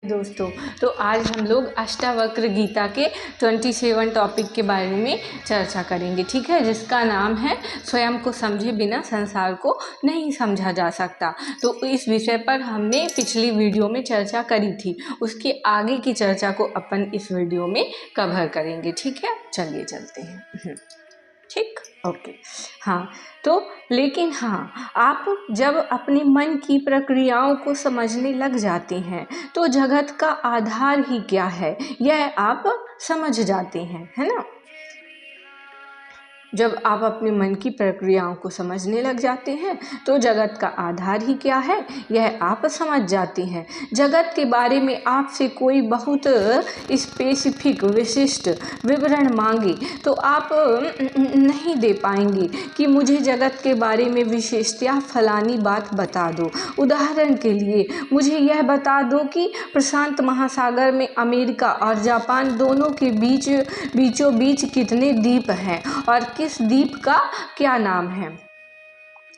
दोस्तों, तो आज हम लोग अष्टावक्र गीता के 27 टॉपिक के बारे में चर्चा करेंगे, ठीक है, जिसका नाम है स्वयं को समझे बिना संसार को नहीं समझा जा सकता। तो इस विषय पर हमने पिछली वीडियो में चर्चा करी थी, उसके आगे की चर्चा को अपन इस वीडियो में कवर करेंगे, ठीक है। चलिए चलते हैं, ठीक, ओके। हाँ, तो लेकिन हाँ, आप जब अपने मन की प्रक्रियाओं को समझने लग जाते हैं तो जगत का आधार ही क्या है यह आप समझ जाते हैं, है ना। जब आप अपने मन की प्रक्रियाओं को समझने लग जाते हैं तो जगत का आधार ही क्या है यह आप समझ जाते हैं। जगत के बारे में आपसे कोई बहुत स्पेसिफिक विशिष्ट विवरण मांगे तो आप नहीं दे पाएंगे कि मुझे जगत के बारे में विशेषतया फलानी बात बता दो। उदाहरण के लिए मुझे यह बता दो कि प्रशांत महासागर में अमेरिका और जापान दोनों के बीचों बीच कितने द्वीप हैं और किस द्वीप का क्या नाम है।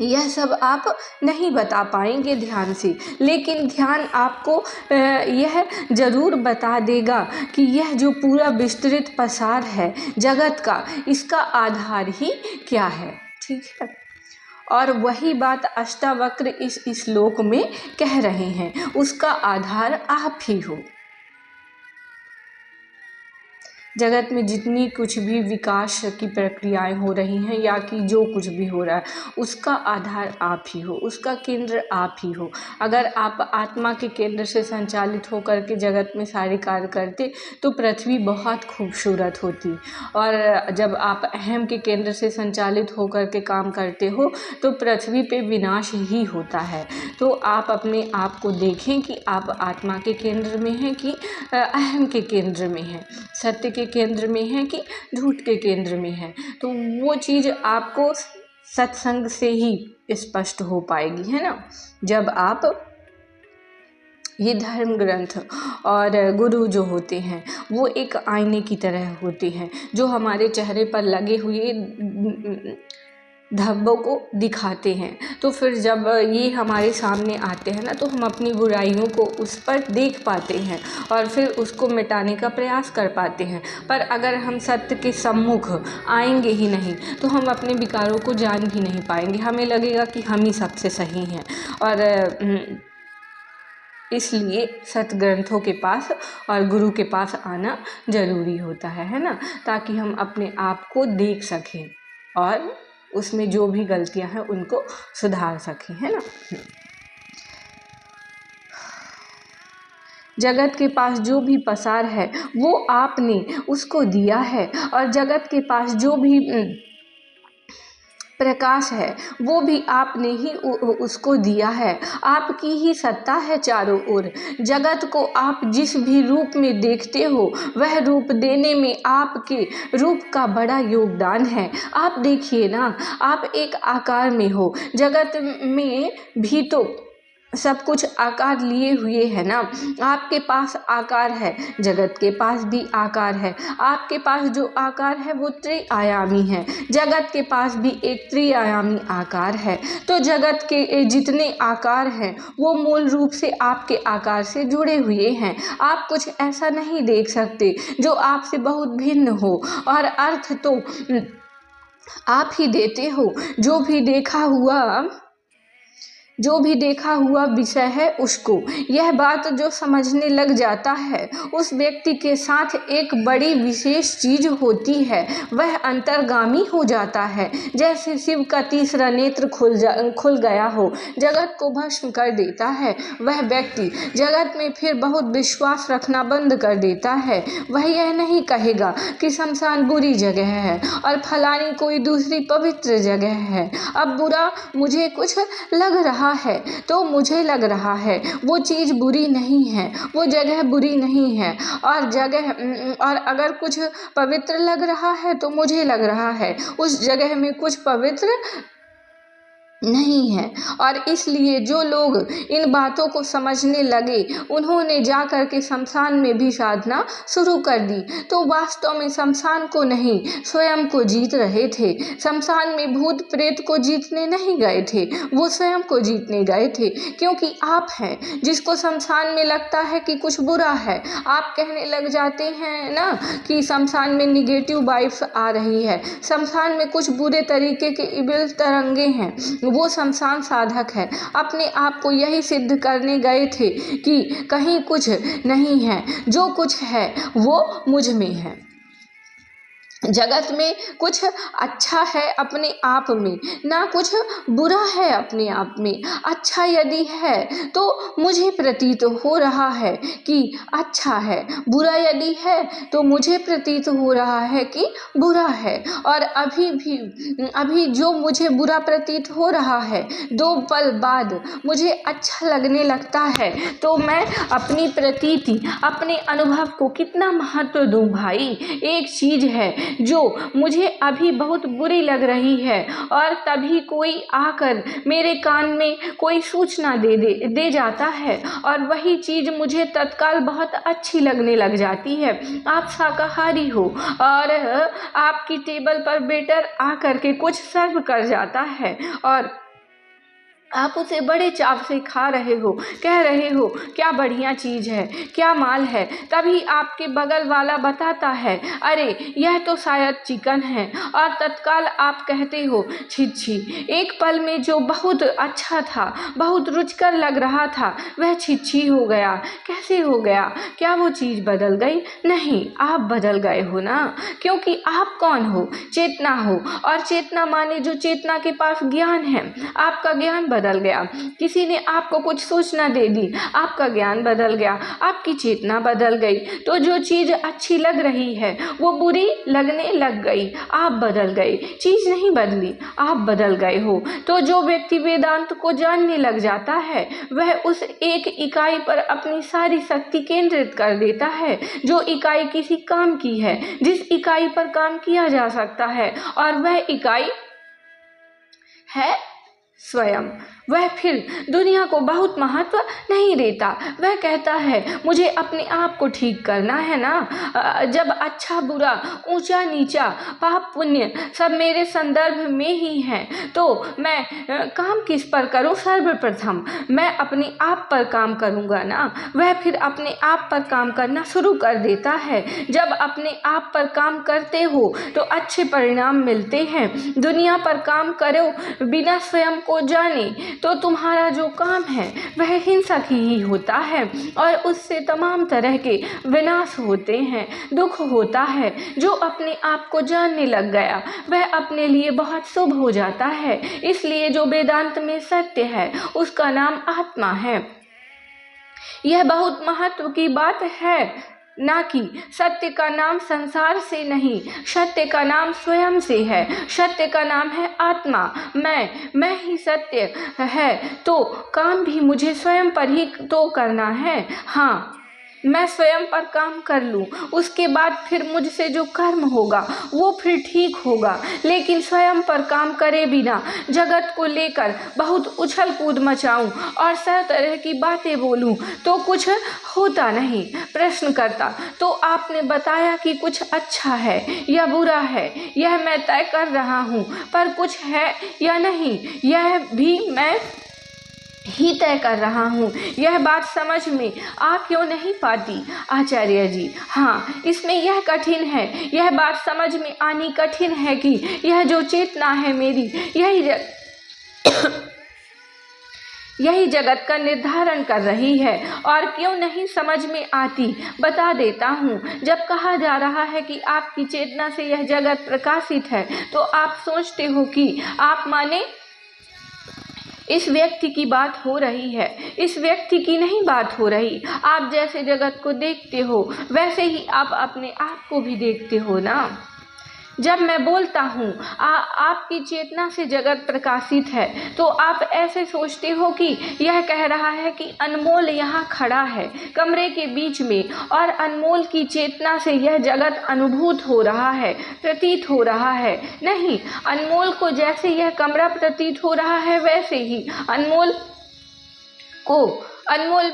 यह सब आप नहीं बता पाएंगे ध्यान से, लेकिन ध्यान आपको यह ज़रूर बता देगा कि यह जो पूरा विस्तृत पसार है जगत का, इसका आधार ही क्या है, ठीक है। और वही बात अष्टावक्र इस श्लोक में कह रहे हैं, उसका आधार आप ही हो। जगत में जितनी कुछ भी विकास की प्रक्रियाएं हो रही हैं या कि जो कुछ भी हो रहा है उसका आधार आप ही हो, उसका केंद्र आप ही हो। अगर आप आत्मा के केंद्र से संचालित होकर के जगत में सारे कार्य करते तो पृथ्वी बहुत खूबसूरत होती, और जब आप अहम के केंद्र से संचालित होकर के काम करते हो तो पृथ्वी पे विनाश ही होता है। तो आप अपने आप को देखें कि आप आत्मा के केंद्र में हैं कि अहम के केंद्र में हैं, सत्य के केंद्र में है कि झूठ के केंद्र में है। तो वो चीज़ आपको सत्संग से ही स्पष्ट हो पाएगी, है ना। जब आप ये धर्म ग्रंथ और गुरु जो होते हैं वो एक आईने की तरह होते हैं जो हमारे चेहरे पर लगे हुए धब्बों को दिखाते हैं। तो फिर जब ये हमारे सामने आते हैं ना तो हम अपनी बुराइयों को उस पर देख पाते हैं और फिर उसको मिटाने का प्रयास कर पाते हैं। पर अगर हम सत्य के सम्मुख आएंगे ही नहीं तो हम अपने विकारों को जान भी नहीं पाएंगे, हमें लगेगा कि हम ही सबसे सही हैं। और इसलिए सत्य ग्रंथों के पास और गुरु के पास आना ज़रूरी होता है ना, ताकि हम अपने आप को देख सकें और उसमें जो भी गलतियां हैं उनको सुधार सकें, है ना। जगत के पास जो भी पसार है वो आपने उसको दिया है, और जगत के पास जो भी प्रकाश है वो भी आपने ही उसको दिया है। आपकी ही सत्ता है चारों ओर। जगत को आप जिस भी रूप में देखते हो वह रूप देने में आपके रूप का बड़ा योगदान है। आप देखिए ना, आप एक आकार में हो, जगत में भी तो सब कुछ आकार लिए हुए है ना। आपके पास आकार है, जगत के पास भी आकार है। आपके पास जो आकार है वो त्रिआयामी है, जगत के पास भी एक त्रिआयामी आकार है। तो जगत के जितने आकार हैं वो मूल रूप से आपके आकार से जुड़े हुए हैं। आप कुछ ऐसा नहीं देख सकते जो आपसे बहुत भिन्न हो, और अर्थ तो आप ही देते हो। जो भी देखा हुआ विषय है उसको, यह बात जो समझने लग जाता है उस व्यक्ति के साथ एक बड़ी विशेष चीज होती है, वह अंतर्गामी हो जाता है। जैसे शिव का तीसरा नेत्र खुल गया हो, जगत को भस्म कर देता है। वह व्यक्ति जगत में फिर बहुत विश्वास रखना बंद कर देता है। वह यह नहीं कहेगा कि शमशान बुरी जगह है और फलानी कोई दूसरी पवित्र जगह है। अब बुरा मुझे कुछ लग रहा है तो मुझे लग रहा है, वो चीज बुरी नहीं है, वो जगह बुरी नहीं है। और अगर कुछ पवित्र लग रहा है तो मुझे लग रहा है उस जगह में कुछ पवित्र नहीं है। और इसलिए जो लोग इन बातों को समझने लगे उन्होंने जा कर के शमशान में भी साधना शुरू कर दी। तो वास्तव में शमशान को नहीं, स्वयं को जीत रहे थे। शमशान में भूत प्रेत को जीतने नहीं गए थे, वो स्वयं को जीतने गए थे। क्योंकि आप हैं जिसको शमशान में लगता है कि कुछ बुरा है, आप कहने लग जाते हैं ना कि शमशान में निगेटिव वाइब्स आ रही है, शमशान में कुछ बुरे तरीके के इविल तरंगे हैं। वो शमशान साधक है, अपने आप को यही सिद्ध करने गए थे कि कहीं कुछ नहीं है, जो कुछ है वो मुझ में है। जगत में कुछ अच्छा है अपने आप में, ना कुछ बुरा है अपने आप में। अच्छा यदि है तो मुझे प्रतीत हो रहा है कि अच्छा है, बुरा यदि है तो मुझे प्रतीत हो रहा है कि बुरा है। और अभी जो मुझे बुरा प्रतीत हो रहा है, 2 पल बाद मुझे अच्छा लगने लगता है, तो मैं अपनी प्रतीति, अपने अनुभव को कितना महत्व दूं भाई। एक चीज़ है जो मुझे अभी बहुत बुरी लग रही है और तभी कोई आकर मेरे कान में कोई सूचना दे जाता है और वही चीज़ मुझे तत्काल बहुत अच्छी लगने लग जाती है। आप शाकाहारी हो और आपकी टेबल पर वेटर आकर के कुछ सर्व कर जाता है और आप उसे बड़े चाव से खा रहे हो, कह रहे हो क्या बढ़िया चीज़ है, क्या माल है। तभी आपके बगल वाला बताता है अरे यह तो शायद चिकन है, और तत्काल आप कहते हो छी छी, एक पल में जो बहुत अच्छा था, बहुत रुचिकर लग रहा था, वह छी हो गया। कैसे हो गया? क्या वो चीज़ बदल गई? नहीं, आप बदल गए हो ना, क्योंकि आप कौन हो? चेतना हो, और चेतना माने जो चेतना के पास ज्ञान है। आपका ज्ञान बदल गया, किसी ने आपको कुछ सूचना दे दी, आपका ज्ञान बदल गया, आपकी चेतना बदल गई, तो जो चीज़ अच्छी लग रही है वो बुरी लगने लग गई। आप बदल गए, चीज़ नहीं बदली, आप बदल गए हो। तो जो व्यक्ति वेदांत को जानने लग जाता है वह उस एक इकाई पर अपनी सारी शक्ति केंद्रित कर देता है, जो इकाई किसी काम की है, जिस इकाई पर काम किया जा सकता है, और वह इकाई है स्वयं। वह फिर दुनिया को बहुत महत्व नहीं देता, वह कहता है मुझे अपने आप को ठीक करना है ना। जब अच्छा बुरा, ऊंचा नीचा, पाप पुण्य सब मेरे संदर्भ में ही हैं, तो मैं काम किस पर करूं? सर्वप्रथम मैं अपने आप पर काम करूंगा ना। वह फिर अपने आप पर काम करना शुरू कर देता है। जब अपने आप पर काम करते हो तो अच्छे परिणाम मिलते हैं। दुनिया पर काम करो बिना स्वयं को जाने तो तुम्हारा जो काम है वह हिंसक ही होता है, और उससे तमाम तरह के विनाश होते हैं, दुख होता है। जो अपने आप को जानने लग गया वह अपने लिए बहुत शुभ हो जाता है। इसलिए जो वेदांत में सत्य है उसका नाम आत्मा है। यह बहुत महत्व की बात है, ना कि सत्य का नाम संसार से नहीं, सत्य का नाम स्वयं से है। सत्य का नाम है आत्मा। मैं ही सत्य है, तो काम भी मुझे स्वयं पर ही तो करना है। हाँ, मैं स्वयं पर काम कर लूँ, उसके बाद फिर मुझसे जो कर्म होगा वो फिर ठीक होगा। लेकिन स्वयं पर काम करे बिना जगत को लेकर बहुत उछल कूद मचाऊं और सब तरह की बातें बोलूं तो कुछ होता नहीं। प्रश्न करता तो आपने बताया कि कुछ अच्छा है या बुरा है, यह मैं तय कर रहा हूँ, पर कुछ है या नहीं यह भी मैं ही तय कर रहा हूँ। यह बात समझ में आ क्यों नहीं पाती आचार्य जी? हाँ, इसमें यह कठिन है, यह बात समझ में आनी कठिन है कि यह जो चेतना है मेरी, यही जगत का निर्धारण कर रही है। और क्यों नहीं समझ में आती बता देता हूँ। जब कहा जा रहा है कि आपकी चेतना से यह जगत प्रकाशित है, तो आप सोचते हो कि आप माने इस व्यक्ति की बात हो रही है। इस व्यक्ति की नहीं बात हो रही। आप जैसे जगत को देखते हो वैसे ही आप अपने आप को भी देखते हो ना। जब मैं बोलता हूँ आपकी चेतना से जगत प्रकाशित है, तो आप ऐसे सोचते हो कि यह कह रहा है कि अनमोल यहाँ खड़ा है कमरे के बीच में, और अनमोल की चेतना से यह जगत अनुभूत हो रहा है, प्रतीत हो रहा है। नहीं, अनमोल को जैसे यह कमरा प्रतीत हो रहा है, वैसे ही अनमोल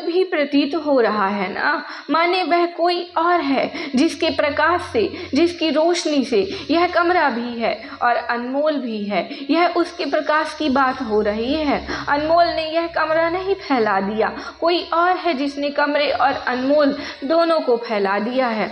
भी प्रतीत हो रहा है ना। माने वह कोई और है जिसके प्रकाश से, जिसकी रोशनी से यह कमरा भी है और अनमोल भी है। यह उसके प्रकाश की बात हो रही है। अनमोल ने यह कमरा नहीं फैला दिया, कोई और है जिसने कमरे और अनमोल दोनों को फैला दिया है।